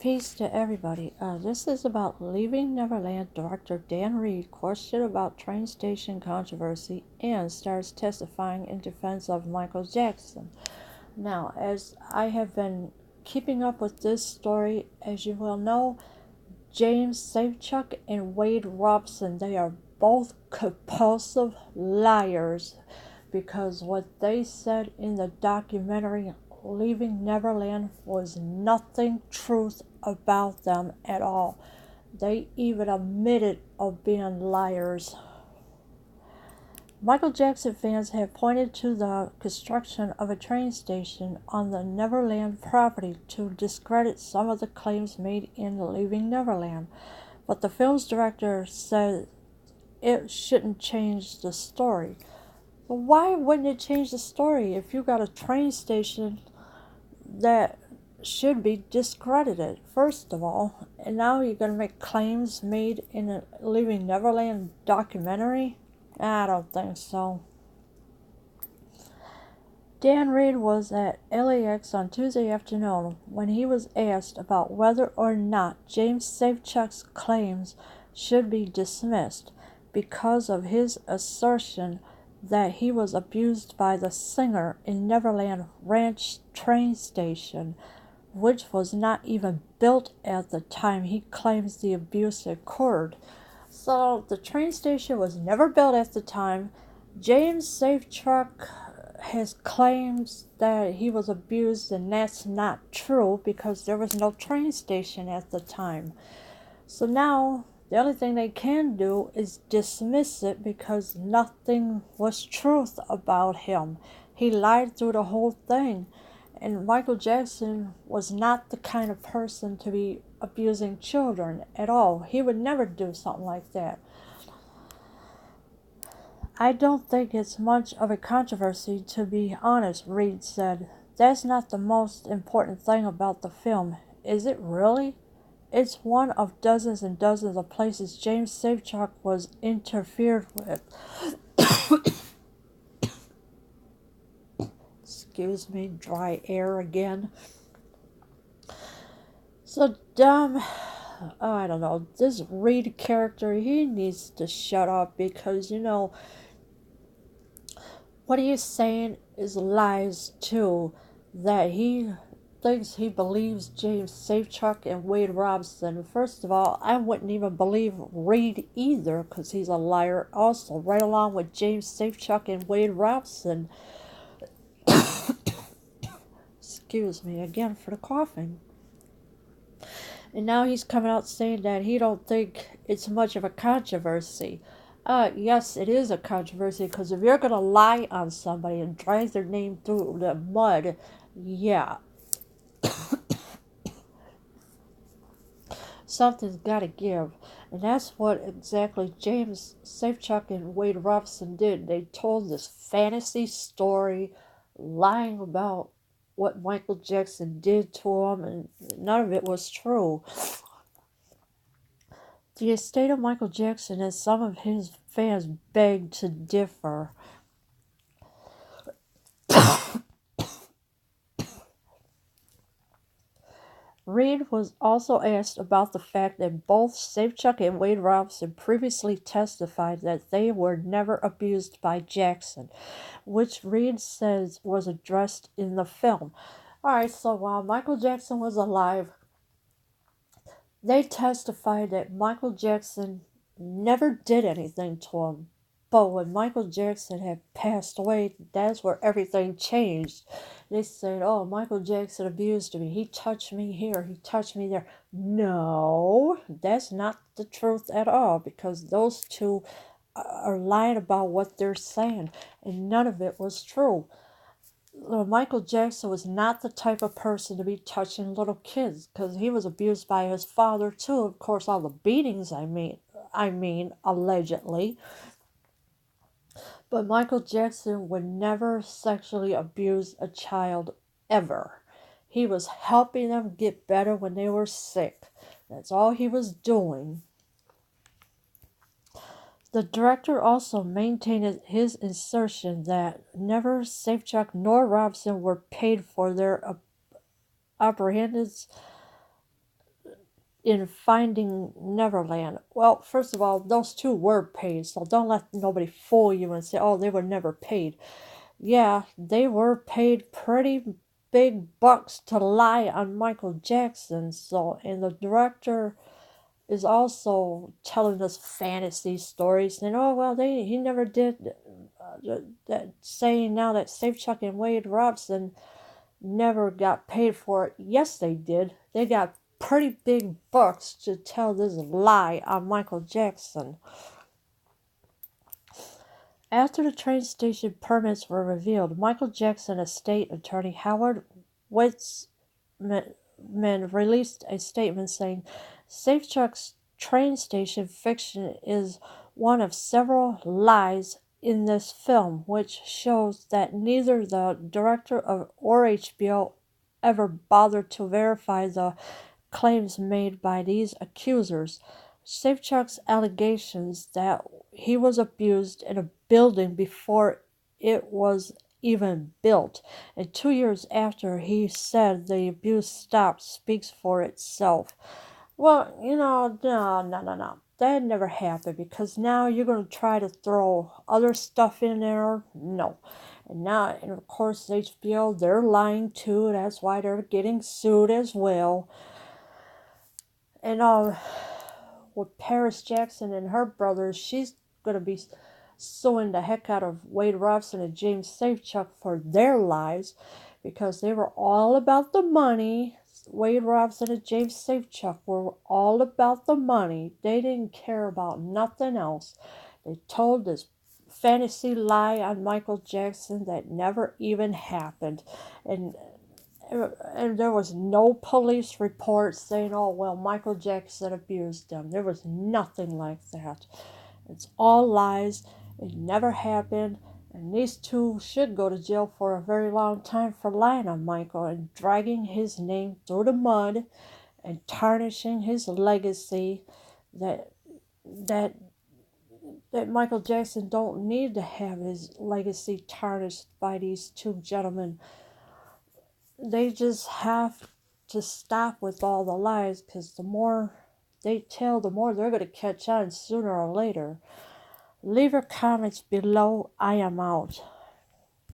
Peace to everybody. This is about Leaving Neverland. Director Dan Reed questioned about train station controversy and starts testifying in defense of Michael Jackson. Now, as I have been keeping up with this story, as you well know, James Safechuck and Wade Robson, they are both compulsive liars because what they said in the documentary Leaving Neverland was nothing truth about them at all. They even admitted of being liars. Michael Jackson fans have pointed to the construction of a train station on the Neverland property to discredit some of the claims made in Leaving Neverland, but the film's director said it shouldn't change the story. But why wouldn't it change the story if you got a train station that should be discredited, first of all, and now you're going to make claims made in a Leaving Neverland documentary? I don't think so. Dan Reed was at LAX on Tuesday afternoon when he was asked about whether or not James Safechuck's claims should be dismissed because of his assertion that he was abused by the singer in Neverland Ranch train station, which was not even built at the time he claims the abuse occurred. So the train station was never built at the time. James Safechuck has claims that he was abused, and that's not true because there was no train station at the time. So now the only thing they can do is dismiss it because nothing was truth about him. He lied through the whole thing. And Michael Jackson was not the kind of person to be abusing children at all. He would never do something like that. I don't think it's much of a controversy, to be honest, Reed said. That's not the most important thing about the film. Is it really? It's one of dozens and dozens of places James Safechuck was interfered with. Excuse me, dry air again. So dumb. I don't know. This Reed character, he needs to shut up because, what he's saying is lies too. That he thinks he believes James Safechuck and Wade Robson. First of all, I wouldn't even believe Reed either because he's a liar also, right along with James Safechuck and Wade Robson. Excuse me again for the coughing. And now he's coming out saying that he don't think it's much of a controversy. Yes, it is a controversy because if you're going to lie on somebody and drag their name through the mud, yeah. Something's got to give. And that's what exactly James Safechuck and Wade Robson did. They told this fantasy story, lying about what Michael Jackson did to him, and none of it was true. The estate of Michael Jackson and some of his fans begged to differ. Reed was also asked about the fact that both Safechuck and Wade Robson previously testified that they were never abused by Jackson, which Reed says was addressed in the film. Alright, so while Michael Jackson was alive, they testified that Michael Jackson never did anything to him. But when Michael Jackson had passed away, that's where everything changed. They said, oh, Michael Jackson abused me. He touched me here. He touched me there. No, that's not the truth at all because those two are lying about what they're saying. And none of it was true. Michael Jackson was not the type of person to be touching little kids because he was abused by his father too. Of course, all the beatings, I mean, allegedly. But Michael Jackson would never sexually abuse a child ever. He was helping them get better when they were sick. That's all he was doing. The director also maintained his assertion that never Safechuck nor Robson were paid for their apprehensions. in Finding Neverland. Well, first of all, those two were paid, so don't let nobody fool you and say, oh, they were never paid. Yeah, they were paid pretty big bucks to lie on Michael Jackson, so, and the director is also telling us fantasy stories, and oh, well, he never did that, saying now that Safe Chuck and Wade Robson never got paid for it. Yes, they did. They got pretty big bucks to tell this lie on Michael Jackson. After the train station permits were revealed, Michael Jackson estate attorney Howard Weitzman released a statement saying, Safechuck's train station fiction is one of several lies in this film, which shows that neither the director or HBO ever bothered to verify the claims made by these accusers. Safechuck's allegations that he was abused in a building before it was even built, and 2 years after he said the abuse stopped, speaks for itself. Well, no. That never happened, because now you're going to try to throw other stuff in there. No. And now, and of course, HBO, they're lying too. That's why they're getting sued as well. And with Paris Jackson and her brothers, she's going to be suing the heck out of Wade Robson and James Safechuck for their lives, because they were all about the money. Wade Robson and James Safechuck were all about the money. They didn't care about nothing else. They told this fantasy lie on Michael Jackson that never even happened. And there was no police report saying, oh, well, Michael Jackson abused them. There was nothing like that. It's all lies. It never happened. And these two should go to jail for a very long time for lying on Michael and dragging his name through the mud and tarnishing his legacy. That Michael Jackson don't need to have his legacy tarnished by these two gentlemen. They just have to stop with all the lies, because the more they tell, the more they're going to catch on sooner or later. Leave your comments below. I am out.